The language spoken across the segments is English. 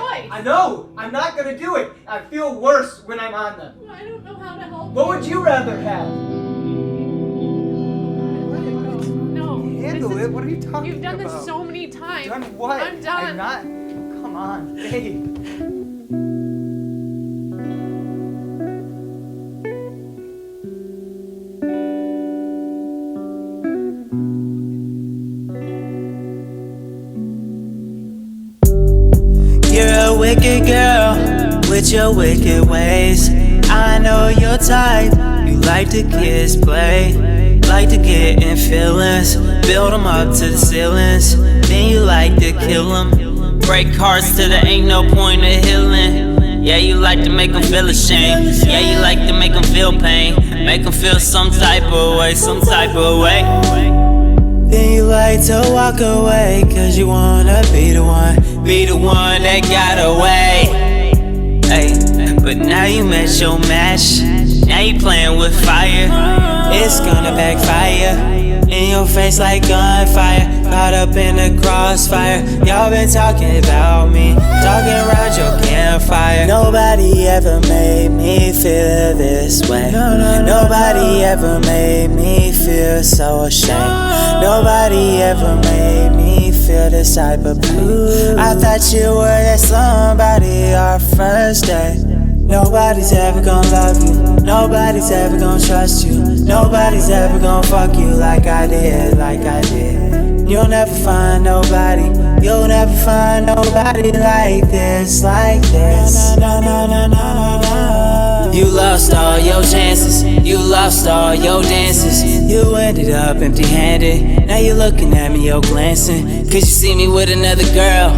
choice. I know. I'm not gonna do it. I feel worse when I'm on them. I don't know how to help What would you rather have? No. Handle this is- it. What are you talking about? You've done this so many times. Done what? I'm done. I'm not. Come on, babe. You're a wicked girl with your wicked ways. I know your type. You like to kiss, play, like to get in feelings, build them up to the ceilings. Then you like to kill them, break hearts till there ain't no point of healing. Yeah, you like to make them feel ashamed. Yeah, you like to make them feel pain, make them feel some type of way, some type of way. Then you like to walk away, cause you wanna be the one that got away. Ay, but now you met your match, now you playing with fire. It's gonna backfire, in your face like gunfire, caught up in the crossfire. Y'all been talking about me, talking around your campfire. Nobody ever made me feel this way. Nobody ever made me feel so ashamed. Nobody ever made me feel this type of pain. I thought you were that somebody our first day. Nobody's ever gonna love you, nobody's ever gonna trust you, nobody's ever gonna fuck you like I did, like I did. You'll never find nobody, you'll never find nobody like this, like this. You lost all your chances, you lost all your dances. You ended up empty-handed, now you're looking at me, you're glancing, cause you see me with another girl,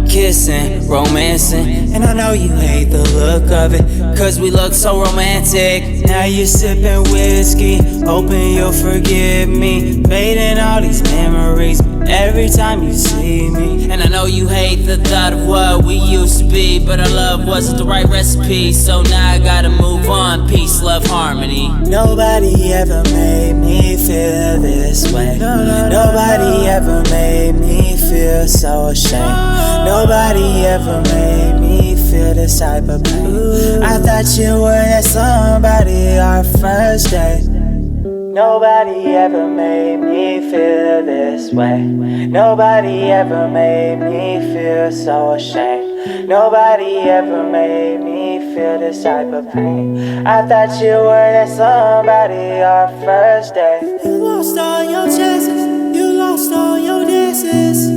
kissing, romancing. And I know you hate the look of it, cause we look so romantic. Now you're sipping whiskey, hoping you'll forgive me, fading all these memories every time you see me. And I know you hate the thought of what we used to be, but our love wasn't the right recipe, so now I gotta move on. Peace, love, harmony. Nobody ever made me feel this way. Nobody ever made me feel so ashamed. Nobody ever made me feel this type of pain. I thought you were that somebody our first day. Nobody ever made me feel this way. Nobody ever made me feel so ashamed. Nobody ever made me feel this type of pain. I thought you were that somebody our first day. You lost all your chances, you lost all your dances.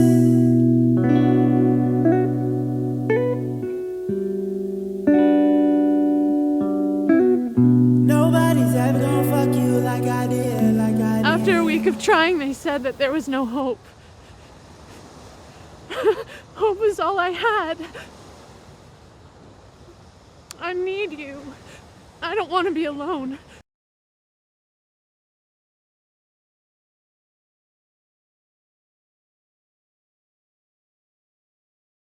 Nobody's ever gonna fuck you like I did, like I did. After a week of trying, they said that there was no hope. Hope was all I had. I need you. I don't want to be alone.